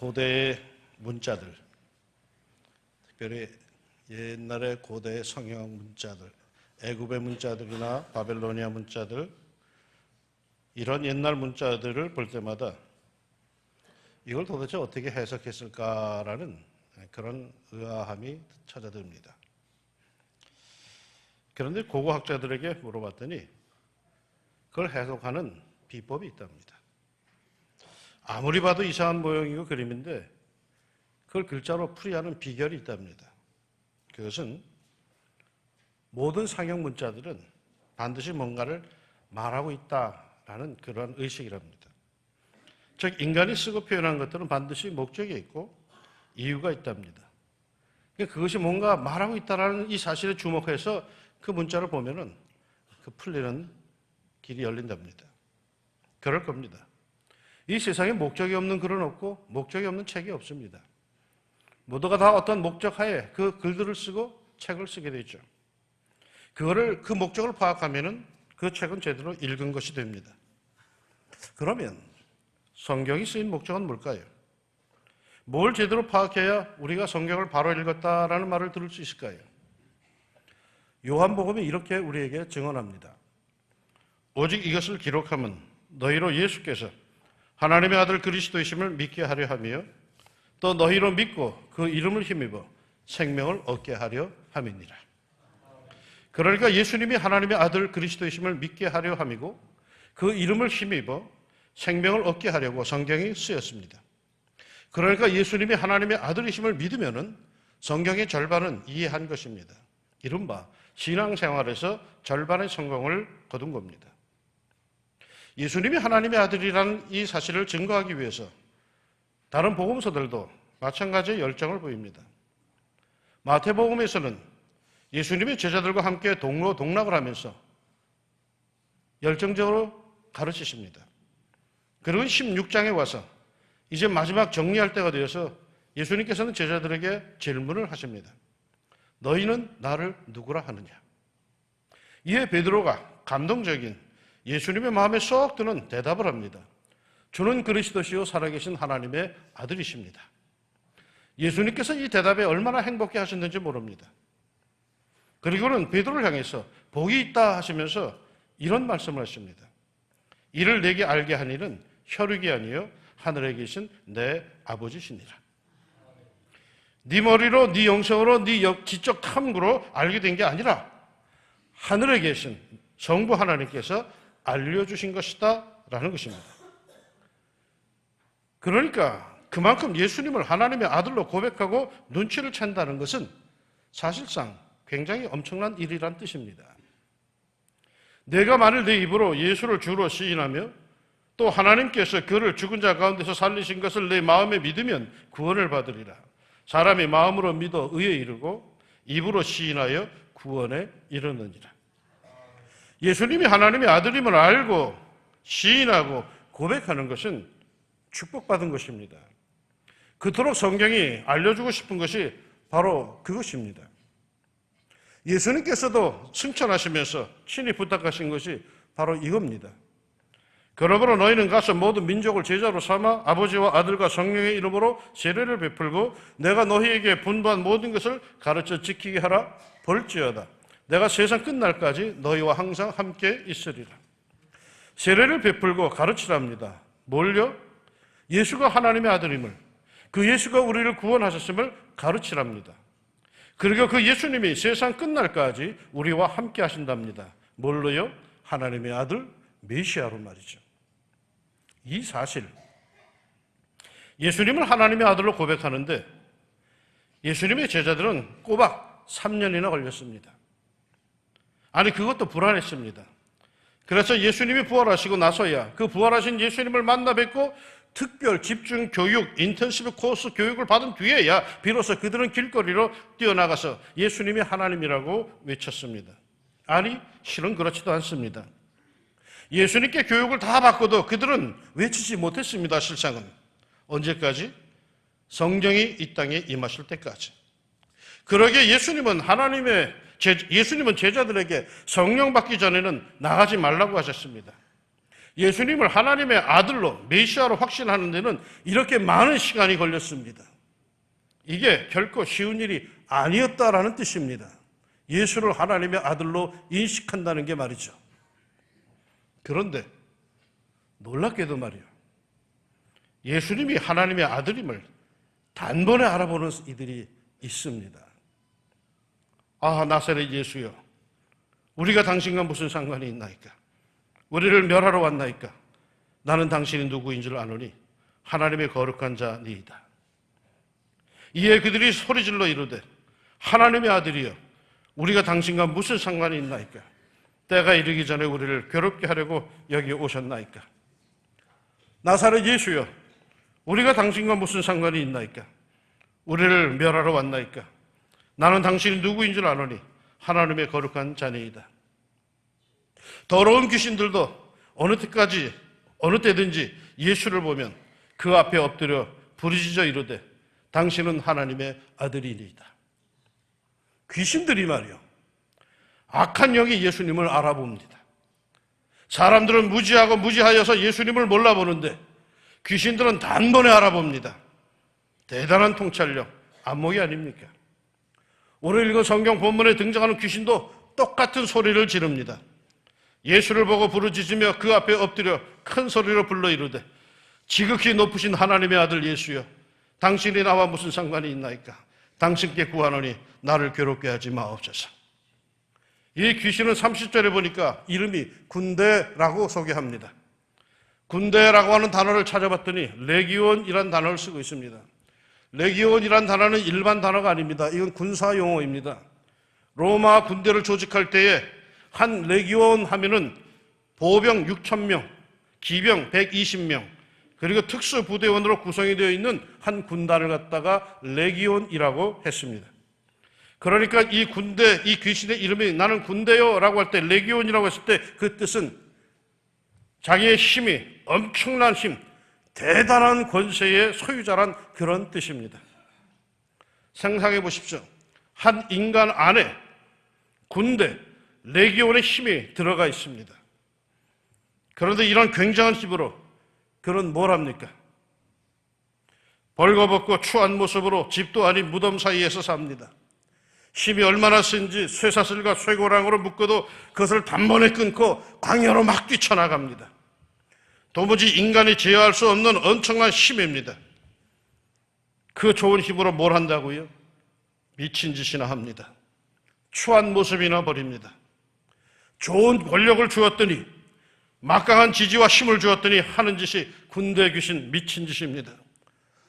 고대의 문자들, 특별히 옛날의 고대의 성형 문자들, 애굽의 문자들이나 바벨로니아 문자들, 이런 옛날 문자들을 볼 때마다 이걸 도대체 어떻게 해석했을까라는 그런 의아함이 찾아듭니다. 그런데 고고학자들에게 물어봤더니 그걸 해석하는 비법이 있답니다. 아무리 봐도 이상한 모형이고 그림인데 그걸 글자로 풀이하는 비결이 있답니다. 그것은 모든 상형 문자들은 반드시 뭔가를 말하고 있다라는 그런 의식이랍니다. 즉 인간이 쓰고 표현한 것들은 반드시 목적이 있고 이유가 있답니다. 그것이 뭔가 말하고 있다라는 이 사실에 주목해서 그 문자를 보면은 그 풀리는 길이 열린답니다. 그럴 겁니다. 이 세상에 목적이 없는 글은 없고 목적이 없는 책이 없습니다. 모두가 다 어떤 목적하에 그 글들을 쓰고 책을 쓰게 되죠. 그 목적을 파악하면은 그 책은 제대로 읽은 것이 됩니다. 그러면 성경이 쓰인 목적은 뭘까요? 뭘 제대로 파악해야 우리가 성경을 바로 읽었다라는 말을 들을 수 있을까요? 요한복음이 이렇게 우리에게 증언합니다. 오직 이것을 기록함은 너희로 예수께서 하나님의 아들 그리스도이심을 믿게 하려 하며 또 너희로 믿고 그 이름을 힘입어 생명을 얻게 하려 함이니라. 그러니까 예수님이 하나님의 아들 그리스도이심을 믿게 하려 함이고 그 이름을 힘입어 생명을 얻게 하려고 성경이 쓰였습니다. 그러니까 예수님이 하나님의 아들이심을 믿으면은 성경의 절반은 이해한 것입니다. 이른바 신앙생활에서 절반의 성공을 거둔 겁니다. 예수님이 하나님의 아들이라는 이 사실을 증거하기 위해서 다른 복음서들도 마찬가지의 열정을 보입니다. 마태복음에서는 예수님의 제자들과 함께 동로 동락을 하면서 열정적으로 가르치십니다. 그리고 16장에 와서 이제 마지막 정리할 때가 되어서 예수님께서는 제자들에게 질문을 하십니다. 너희는 나를 누구라 하느냐? 이에 베드로가 감동적인 예수님의 마음에 쏙 드는 대답을 합니다. 주는 그리스도시요 살아계신 하나님의 아들이십니다. 예수님께서 이 대답에 얼마나 행복해 하셨는지 모릅니다. 그리고는 베드로를 향해서 복이 있다 하시면서 이런 말씀을 하십니다. 이를 내게 알게 한 이는 혈육이 아니요 하늘에 계신 내 아버지시니라. 네 머리로, 네 영성으로, 네 지적 탐구로 알게 된 게 아니라 하늘에 계신 성부 하나님께서 알려주신 것이다 라는 것입니다. 그러니까 그만큼 예수님을 하나님의 아들로 고백하고 눈치를 챈다는 것은 사실상 굉장히 엄청난 일이란 뜻입니다. 내가 만일 내 입으로 예수를 주로 시인하며 또 하나님께서 그를 죽은 자 가운데서 살리신 것을 내 마음에 믿으면 구원을 받으리라. 사람이 마음으로 믿어 의에 이르고 입으로 시인하여 구원에 이르느니라. 예수님이 하나님의 아들임을 알고 시인하고 고백하는 것은 축복받은 것입니다. 그토록 성경이 알려주고 싶은 것이 바로 그것입니다. 예수님께서도 승천하시면서 친히 부탁하신 것이 바로 이겁니다. 그러므로 너희는 가서 모든 민족을 제자로 삼아 아버지와 아들과 성령의 이름으로 세례를 베풀고 내가 너희에게 분부한 모든 것을 가르쳐 지키게 하라. 볼지어다 내가 세상 끝날까지 너희와 항상 함께 있으리라. 세례를 베풀고 가르치랍니다. 뭘요? 예수가 하나님의 아들임을, 그 예수가 우리를 구원하셨음을 가르치랍니다. 그리고 그 예수님이 세상 끝날까지 우리와 함께 하신답니다. 뭘로요? 하나님의 아들 메시아로 말이죠. 이 사실, 예수님을 하나님의 아들로 고백하는데 예수님의 제자들은 꼬박 3년이나 걸렸습니다. 아니 그것도 불안했습니다. 그래서 예수님이 부활하시고 나서야 그 부활하신 예수님을 만나 뵙고 특별 집중 교육, 인턴시브 코스 교육을 받은 뒤에야 비로소 그들은 길거리로 뛰어나가서 예수님이 하나님이라고 외쳤습니다. 아니 실은 그렇지도 않습니다. 예수님께 교육을 다 받고도 그들은 외치지 못했습니다. 실상은 언제까지? 성령이 이 땅에 임하실 때까지. 그러기에 예수님은 제자들에게 성령 받기 전에는 나가지 말라고 하셨습니다. 예수님을 하나님의 아들로 메시아로 확신하는 데는 이렇게 많은 시간이 걸렸습니다. 이게 결코 쉬운 일이 아니었다라는 뜻입니다. 예수를 하나님의 아들로 인식한다는 게 말이죠. 그런데 놀랍게도 말이에요. 예수님이 하나님의 아들임을 단번에 알아보는 이들이 있습니다. 아, 나사렛 예수여, 우리가 당신과 무슨 상관이 있나이까? 우리를 멸하러 왔나이까? 나는 당신이 누구인 줄 아노니 하나님의 거룩한 자니이다. 이에 그들이 소리질러 이르되 하나님의 아들이여, 우리가 당신과 무슨 상관이 있나이까? 때가 이르기 전에 우리를 괴롭게 하려고 여기 오셨나이까? 나사렛 예수여, 우리가 당신과 무슨 상관이 있나이까? 우리를 멸하러 왔나이까? 나는 당신이 누구인 줄 아노니 하나님의 거룩한 자니이다. 더러운 귀신들도 어느 때든지 예수를 보면 그 앞에 엎드려 부르짖어 이르되 당신은 하나님의 아들이니이다. 귀신들이 말이요, 악한 영이 예수님을 알아봅니다. 사람들은 무지하고 무지하여서 예수님을 몰라보는데 귀신들은 단번에 알아봅니다. 대단한 통찰력, 안목이 아닙니까? 오늘 읽은 성경 본문에 등장하는 귀신도 똑같은 소리를 지릅니다. 예수를 보고 부르짖으며 그 앞에 엎드려 큰 소리로 불러 이르되 지극히 높으신 하나님의 아들 예수여, 당신이 나와 무슨 상관이 있나이까? 당신께 구하노니 나를 괴롭게 하지 마옵소서. 이 귀신은 30절에 보니까 이름이 군대라고 소개합니다. 군대라고 하는 단어를 찾아봤더니 레기온이란 단어를 쓰고 있습니다. 레기온이란 단어는 일반 단어가 아닙니다. 이건 군사 용어입니다. 로마 군대를 조직할 때에 한 레기온 하면은 보병 6,000명, 기병 120명, 그리고 특수부대원으로 구성이 되어 있는 한 군단을 갖다가 레기온이라고 했습니다. 그러니까 이 군대, 이 귀신의 이름이 나는 군대요 라고 할 때 레기온이라고 했을 때 그 뜻은 자기의 힘이 엄청난 힘, 대단한 권세의 소유자란 그런 뜻입니다. 상상해 보십시오. 한 인간 안에 군대, 레기온의 힘이 들어가 있습니다. 그런데 이런 굉장한 힘으로 그는 뭘 합니까? 벌거벗고 추한 모습으로 집도 아닌 무덤 사이에서 삽니다. 힘이 얼마나 센지 쇠사슬과 쇠고랑으로 묶어도 그것을 단번에 끊고 광야로 막 뛰쳐나갑니다. 도무지 인간이 제어할 수 없는 엄청난 힘입니다. 그 좋은 힘으로 뭘 한다고요? 미친 짓이나 합니다. 추한 모습이나 버립니다. 좋은 권력을 주었더니, 막강한 지지와 힘을 주었더니 하는 짓이 군대 귀신 미친 짓입니다.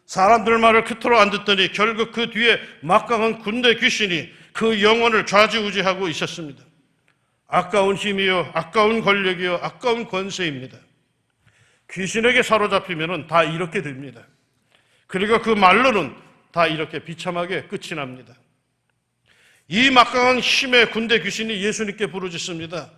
사람들 말을 그토록 안 듣더니 결국 그 뒤에 막강한 군대 귀신이 그 영혼을 좌지우지하고 있었습니다. 아까운 힘이요, 아까운 권력이요, 아까운 권세입니다. 귀신에게 사로잡히면 다 이렇게 됩니다. 그리고 그 말로는 다 이렇게 비참하게 끝이 납니다. 이 막강한 힘의 군대 귀신이 예수님께 부르짖습니다.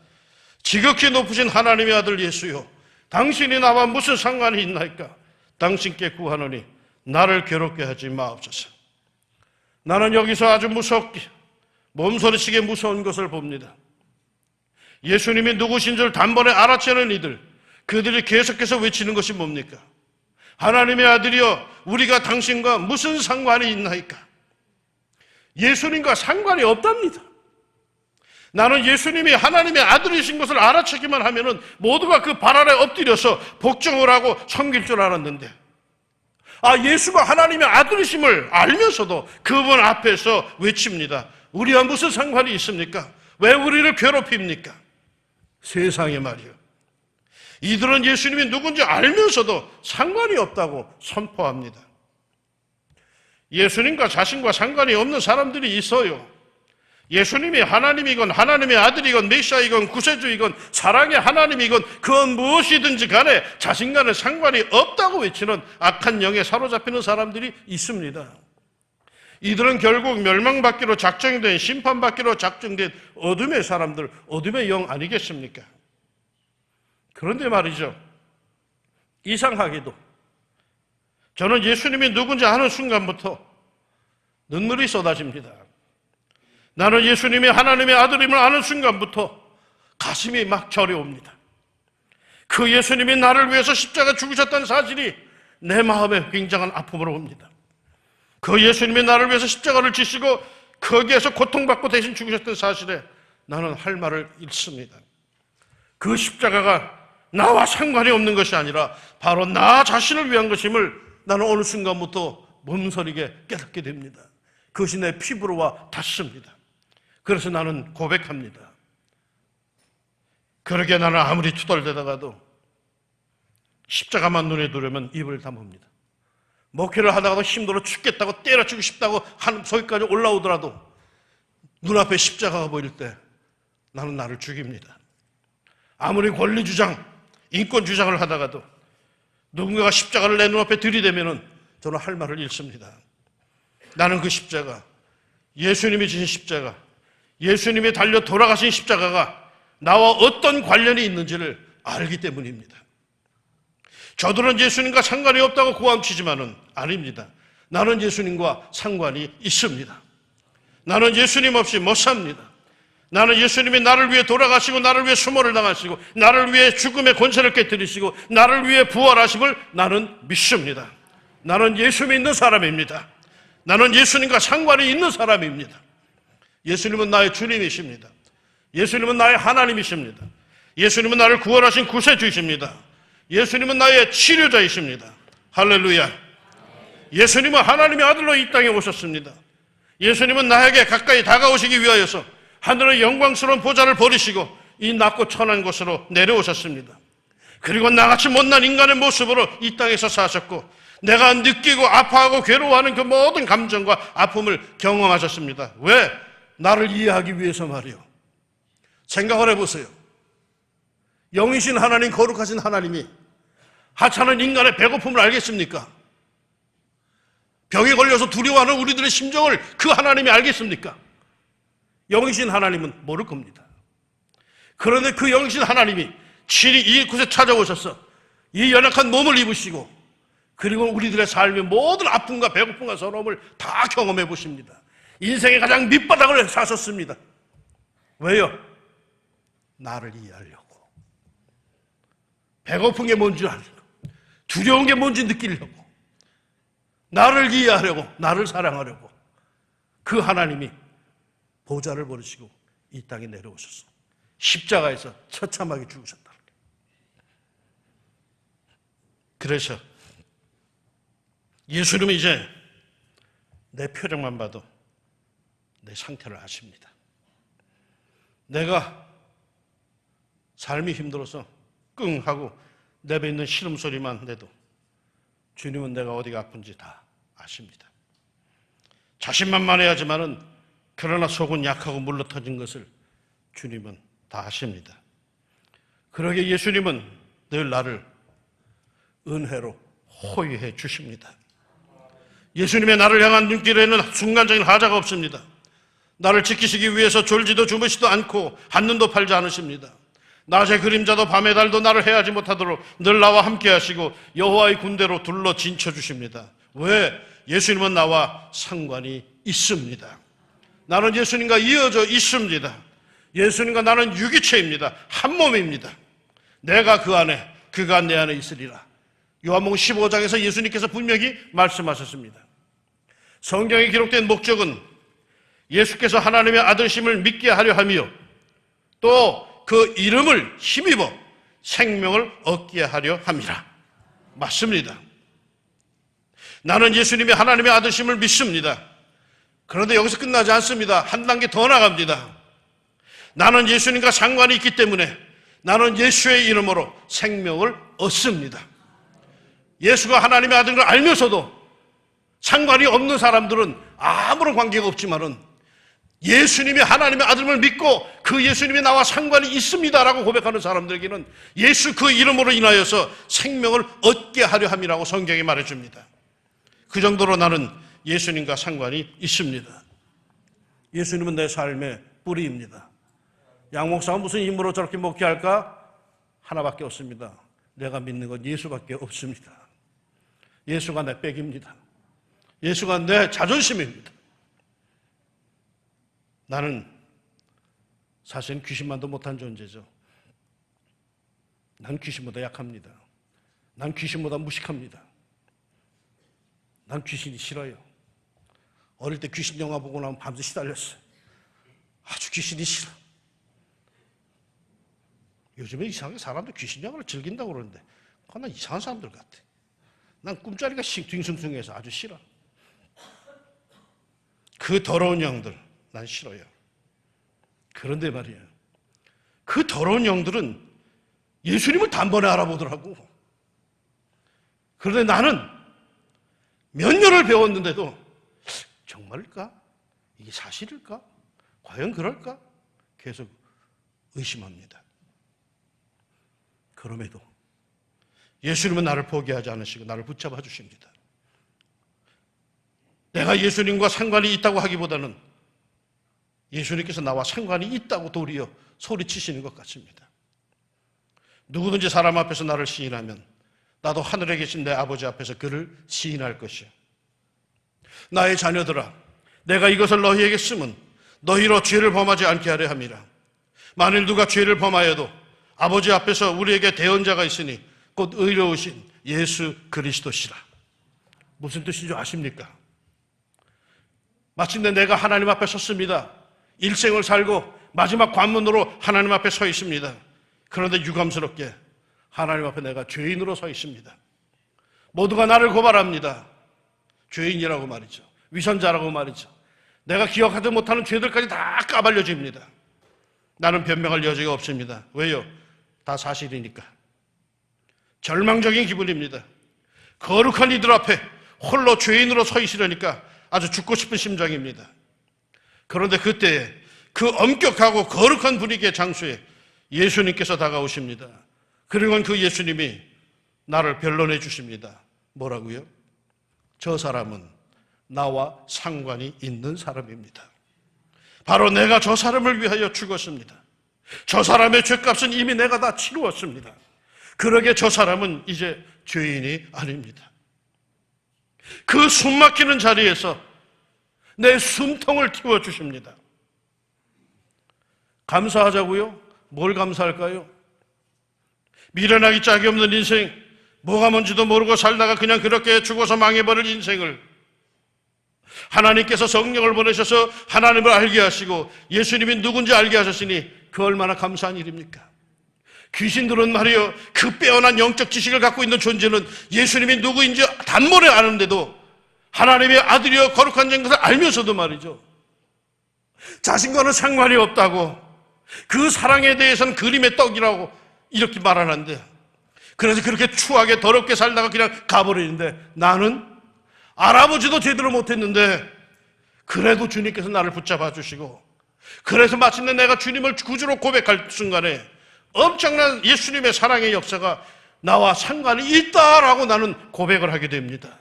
지극히 높으신 하나님의 아들 예수요, 당신이 나와 무슨 상관이 있나이까? 당신께 구하노니 나를 괴롭게 하지 마옵소서. 나는 여기서 아주 무섭게, 몸소리치게 무서운 것을 봅니다. 예수님이 누구신 줄 단번에 알아채는 이들, 그들이 계속해서 외치는 것이 뭡니까? 하나님의 아들이여, 우리가 당신과 무슨 상관이 있나이까? 예수님과 상관이 없답니다. 나는 예수님이 하나님의 아들이신 것을 알아채기만 하면은 모두가 그 발 아래 엎드려서 복종을 하고 섬길 줄 알았는데, 예수가 하나님의 아들이심을 알면서도 그분 앞에서 외칩니다. 우리와 무슨 상관이 있습니까? 왜 우리를 괴롭힙니까? 세상에 말이요. 이들은 예수님이 누군지 알면서도 상관이 없다고 선포합니다. 예수님과 자신과 상관이 없는 사람들이 있어요. 예수님이 하나님이건 하나님의 아들이건 메시아이건 구세주이건 사랑의 하나님이건 그건 무엇이든지 간에 자신과는 상관이 없다고 외치는 악한 영에 사로잡히는 사람들이 있습니다. 이들은 결국 멸망받기로 작정된, 심판받기로 작정된 어둠의 사람들, 어둠의 영 아니겠습니까? 그런데 말이죠, 이상하게도 저는 예수님이 누군지 아는 순간부터 눈물이 쏟아집니다. 나는 예수님이 하나님의 아들임을 아는 순간부터 가슴이 막 저려옵니다. 그 예수님이 나를 위해서 십자가 죽으셨다는 사실이 내 마음에 굉장한 아픔으로 옵니다. 그 예수님이 나를 위해서 십자가를 지시고 거기에서 고통받고 대신 죽으셨다는 사실에 나는 할 말을 잃습니다. 그 십자가가 나와 상관이 없는 것이 아니라 바로 나 자신을 위한 것임을 나는 어느 순간부터 몸서리게 깨닫게 됩니다. 그것이 내 피부로 와 닿습니다. 그래서 나는 고백합니다. 그러게 나는 아무리 투덜대다가도 십자가만 눈에 들으면 입을 다뭅니다. 목회를 하다가도 힘들어 죽겠다고 때려치고 싶다고 한 소리까지 올라오더라도 눈앞에 십자가가 보일 때 나는 나를 죽입니다. 아무리 권리주장, 인권주장을 하다가도 누군가가 십자가를 내 눈앞에 들이대면 저는 할 말을 잃습니다. 나는 그 십자가, 예수님이 지신 십자가, 예수님이 달려 돌아가신 십자가가 나와 어떤 관련이 있는지를 알기 때문입니다. 저들은 예수님과 상관이 없다고 고함치지만은 아닙니다. 나는 예수님과 상관이 있습니다. 나는 예수님 없이 못 삽니다. 나는 예수님이 나를 위해 돌아가시고 나를 위해 수모를 당하시고 나를 위해 죽음의 권세를 깨뜨리시고 나를 위해 부활하심을 나는 믿습니다. 나는 예수 믿는 사람입니다. 나는 예수님과 상관이 있는 사람입니다. 예수님은 나의 주님이십니다. 예수님은 나의 하나님이십니다. 예수님은 나를 구원하신 구세주이십니다. 예수님은 나의 치료자이십니다. 할렐루야. 예수님은 하나님의 아들로 이 땅에 오셨습니다. 예수님은 나에게 가까이 다가오시기 위하여서 하늘의 영광스러운 보좌를 버리시고 이 낮고 천한 곳으로 내려오셨습니다. 그리고 나같이 못난 인간의 모습으로 이 땅에서 사셨고 내가 느끼고 아파하고 괴로워하는 그 모든 감정과 아픔을 경험하셨습니다. 왜? 나를 이해하기 위해서 말이요. 생각을 해보세요. 영이신 하나님, 거룩하신 하나님이 하찮은 인간의 배고픔을 알겠습니까? 병에 걸려서 두려워하는 우리들의 심정을 그 하나님이 알겠습니까? 영이신 하나님은 모를 겁니다. 그런데 그 영이신 하나님이 친히 이곳에 찾아오셔서 이 연약한 몸을 입으시고 그리고 우리들의 삶의 모든 아픔과 배고픔과 서러움을 다 경험해 보십니다. 인생의 가장 밑바닥을 사셨습니다. 왜요? 나를 이해하려고. 배고픈 게 뭔지 알고 두려운 게 뭔지 느끼려고 나를 이해하려고 나를 사랑하려고 그 하나님이 보좌를 버리시고 이 땅에 내려오셔서 십자가에서 처참하게 죽으셨다. 그래서 예수님은 이제 내 표정만 봐도 내 상태를 아십니다. 내가 삶이 힘들어서 끙 하고 내뱉는 신음소리만 내도 주님은 내가 어디가 아픈지 다 아십니다. 자신만만해야지만은 그러나 속은 약하고 물러터진 것을 주님은 다 아십니다. 그러기에 예수님은 늘 나를 은혜로 호위해 주십니다. 예수님의 나를 향한 눈길에는 순간적인 하자가 없습니다. 나를 지키시기 위해서 졸지도 주무시도 않고 한눈도 팔지 않으십니다. 낮의 그림자도 밤의 달도 나를 해하지 못하도록 늘 나와 함께 하시고 여호와의 군대로 둘러 진쳐 주십니다. 왜? 예수님은 나와 상관이 있습니다. 나는 예수님과 이어져 있습니다. 예수님과 나는 유기체입니다. 한 몸입니다. 내가 그 안에, 그가 내 안에 있으리라. 요한복음 15장에서 예수님께서 분명히 말씀하셨습니다. 성경에 기록된 목적은 예수께서 하나님의 아들심을 믿게 하려 하며 또 그 이름을 힘입어 생명을 얻게 하려 함이라. 맞습니다. 나는 예수님이 하나님의 아들심을 믿습니다. 그런데 여기서 끝나지 않습니다. 한 단계 더 나갑니다. 나는 예수님과 상관이 있기 때문에 나는 예수의 이름으로 생명을 얻습니다. 예수가 하나님의 아들인 걸 알면서도 상관이 없는 사람들은 아무런 관계가 없지만은 예수님이 하나님의 아들을 믿고 그 예수님이 나와 상관이 있습니다라고 고백하는 사람들에게는 예수 그 이름으로 인하여서 생명을 얻게 하려 함이라고 성경이 말해줍니다. 그 정도로 나는 예수님과 상관이 있습니다. 예수님은 내 삶의 뿌리입니다. 양 목사가 무슨 힘으로 저렇게 목회할까? 하나밖에 없습니다. 내가 믿는 건 예수밖에 없습니다. 예수가 내 백입니다. 예수가 내 자존심입니다. 나는 사실은 귀신만도 못한 존재죠. 난 귀신보다 약합니다. 난 귀신보다 무식합니다. 난 귀신이 싫어요. 어릴 때 귀신 영화 보고 나면 밤새 시달렸어요. 아주 귀신이 싫어. 요즘에 이상하게 사람들 귀신 영화를 즐긴다고 그러는데 난 이상한 사람들 같아. 난 꿈자리가 딩숭숭해서 아주 싫어. 그 더러운 영들 난 싫어요. 그런데 말이에요, 그 더러운 영들은 예수님을 단번에 알아보더라고. 그런데 나는 몇 년을 배웠는데도 정말일까? 이게 사실일까? 과연 그럴까? 계속 의심합니다. 그럼에도 예수님은 나를 포기하지 않으시고 나를 붙잡아 주십니다. 내가 예수님과 상관이 있다고 하기보다는 예수님께서 나와 상관이 있다고 도리어 소리치시는 것 같습니다. 누구든지 사람 앞에서 나를 시인하면 나도 하늘에 계신 내 아버지 앞에서 그를 시인할 것이요. 나의 자녀들아, 내가 이것을 너희에게 쓰면 너희로 죄를 범하지 않게 하려 함이라. 만일 누가 죄를 범하여도 아버지 앞에서 우리에게 대언자가 있으니 곧 의로우신 예수 그리스도시라. 무슨 뜻인 줄 아십니까? 마침내 내가 하나님 앞에 섰습니다. 일생을 살고 마지막 관문으로 하나님 앞에 서 있습니다. 그런데 유감스럽게 하나님 앞에 내가 죄인으로 서 있습니다. 모두가 나를 고발합니다. 죄인이라고 말이죠. 위선자라고 말이죠. 내가 기억하지 못하는 죄들까지 다 까발려집니다. 나는 변명할 여지가 없습니다. 왜요? 다 사실이니까. 절망적인 기분입니다. 거룩한 이들 앞에 홀로 죄인으로 서 있으려니까 아주 죽고 싶은 심정입니다. 그런데 그때 그 엄격하고 거룩한 분위기의 장소에 예수님께서 다가오십니다. 그리고 그 예수님이 나를 변론해 주십니다. 뭐라고요? 저 사람은 나와 상관이 있는 사람입니다. 바로 내가 저 사람을 위하여 죽었습니다. 저 사람의 죄값은 이미 내가 다 치루었습니다. 그러게 저 사람은 이제 죄인이 아닙니다. 그 숨막히는 자리에서 내 숨통을 틔워주십니다. 감사하자고요? 뭘 감사할까요? 미련하기 짝이 없는 인생, 뭐가 뭔지도 모르고 살다가 그냥 그렇게 죽어서 망해버릴 인생을 하나님께서 성령을 보내셔서 하나님을 알게 하시고 예수님이 누군지 알게 하셨으니 그 얼마나 감사한 일입니까? 귀신들은 말이요, 그 빼어난 영적 지식을 갖고 있는 존재는 예수님이 누구인지 단번에 아는데도 하나님의 아들이여 거룩한 것을 알면서도 말이죠, 자신과는 상관이 없다고, 그 사랑에 대해서는 그림의 떡이라고 이렇게 말하는데, 그래서 그렇게 추하게 더럽게 살다가 그냥 가버리는데, 나는 알아보지도 제대로 못했는데 그래도 주님께서 나를 붙잡아 주시고, 그래서 마침내 내가 주님을 구주로 고백할 순간에 엄청난 예수님의 사랑의 역사가 나와 상관이 있다라고 나는 고백을 하게 됩니다.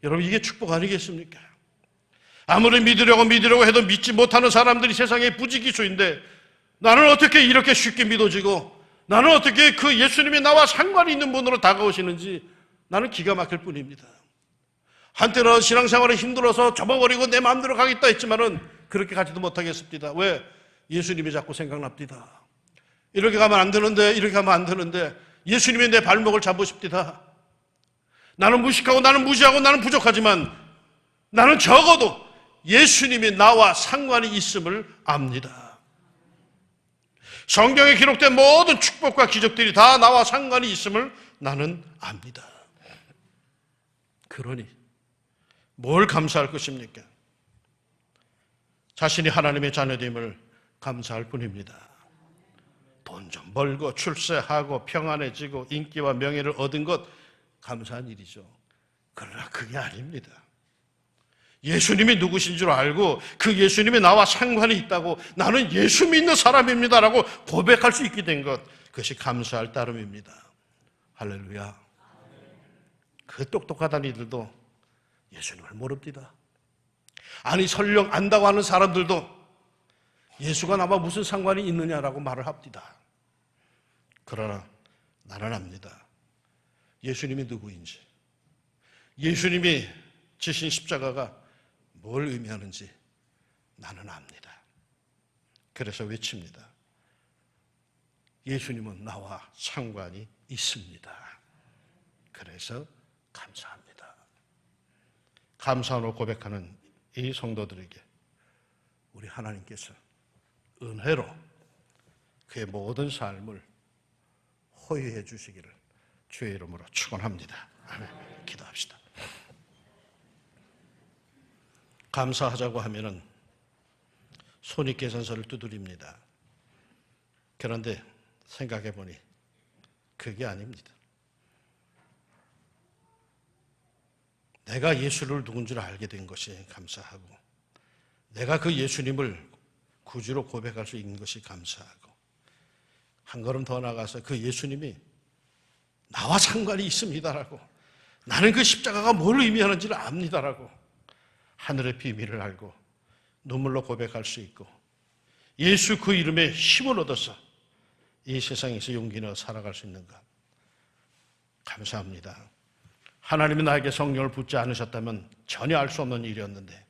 여러분, 이게 축복 아니겠습니까? 아무리 믿으려고 해도 믿지 못하는 사람들이 세상에 부지기수인데, 나는 어떻게 이렇게 쉽게 믿어지고, 나는 어떻게 그 예수님이 나와 상관이 있는 분으로 다가오시는지 나는 기가 막힐 뿐입니다. 한때는 신앙생활이 힘들어서 접어버리고 내 마음대로 가겠다 했지만은 그렇게 가지도 못하겠습니다. 왜? 예수님이 자꾸 생각납니다. 이렇게 가면 안 되는데, 이렇게 가면 안 되는데, 예수님이 내 발목을 잡으십니다. 나는 무식하고 나는 무지하고 나는 부족하지만 나는 적어도 예수님이 나와 상관이 있음을 압니다. 성경에 기록된 모든 축복과 기적들이 다 나와 상관이 있음을 나는 압니다. 그러니 뭘 감사할 것입니까? 자신이 하나님의 자녀됨을 감사할 뿐입니다. 돈 좀 벌고 출세하고 평안해지고 인기와 명예를 얻은 것 감사한 일이죠. 그러나 그게 아닙니다. 예수님이 누구신 줄 알고 그 예수님이 나와 상관이 있다고, 나는 예수 믿는 사람입니다라고 고백할 수 있게 된 것, 그것이 감사할 따름입니다. 할렐루야. 그 똑똑하다는 이들도 예수님을 모릅니다. 아니, 설령 안다고 하는 사람들도 예수가 나와 무슨 상관이 있느냐라고 말을 합니다. 그러나 나는 압니다. 예수님이 누구인지, 예수님이 지신 십자가가 뭘 의미하는지 나는 압니다. 그래서 외칩니다. 예수님은 나와 상관이 있습니다. 그래서 감사합니다. 감사로 고백하는 이 성도들에게 우리 하나님께서 은혜로 그의 모든 삶을 호유해 주시기를 주의 이름으로 축원합니다. 아멘. 기도합시다. 감사하자고 하면은 손익계산서를 두드립니다. 그런데 생각해 보니 그게 아닙니다. 내가 예수를 누군지를 알게 된 것이 감사하고, 내가 그 예수님을 구주로 고백할 수 있는 것이 감사하고, 한 걸음 더 나가서 그 예수님이 나와 상관이 있습니다라고, 나는 그 십자가가 뭘 의미하는지를 압니다라고 하늘의 비밀을 알고 눈물로 고백할 수 있고, 예수 그 이름에 힘을 얻어서 이 세상에서 용기 내어 살아갈 수 있는 것 감사합니다. 하나님이 나에게 성령을 붓지 않으셨다면 전혀 알 수 없는 일이었는데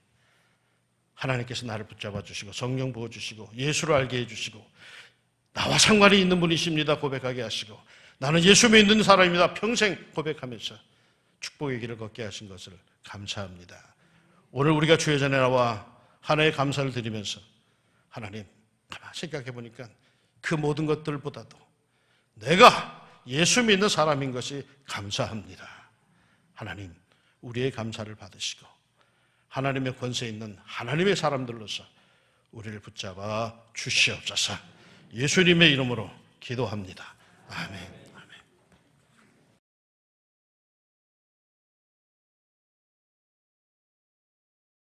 하나님께서 나를 붙잡아 주시고 성령 부어주시고 예수를 알게 해주시고 나와 상관이 있는 분이십니다 고백하게 하시고, 나는 예수 믿는 사람입니다 평생 고백하면서 축복의 길을 걷게 하신 것을 감사합니다. 오늘 우리가 주의 전에 나와 하나의 감사를 드리면서, 하나님 가만히 생각해 보니까 그 모든 것들보다도 내가 예수 믿는 사람인 것이 감사합니다. 하나님 우리의 감사를 받으시고 하나님의 권세 있는 하나님의 사람들로서 우리를 붙잡아 주시옵소서. 예수님의 이름으로 기도합니다. 아멘.